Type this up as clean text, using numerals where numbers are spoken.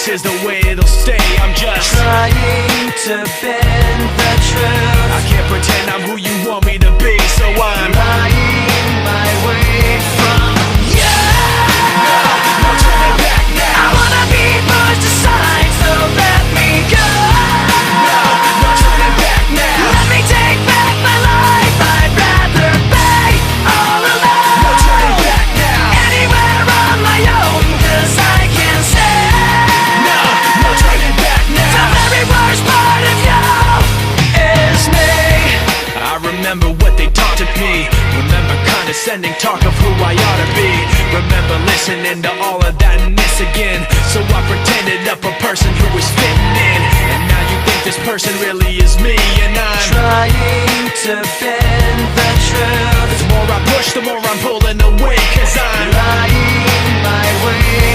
this is the way it'll stay. I'm just trying to bend the truth. I can't pretend I'm who you want me to be, so I'm lying my way from you. No turning back now. I wanna be pushed aside, so let me go. No turning back now. Let me take back my life. I'd rather be all alone. No turning back now. Anywhere on my own, 'cause I can say No turning back the now. very worst part of you is me. I remember what they taught to me. Remember condescending talk of who I ought to be. Remember listening to all of that and this again. So I pretended up a person who was fitting in. And now you think this person really is me, and I'm Trying to bend the truth. the more I push, the more I'm pulling away, 'cause I'm Lying my way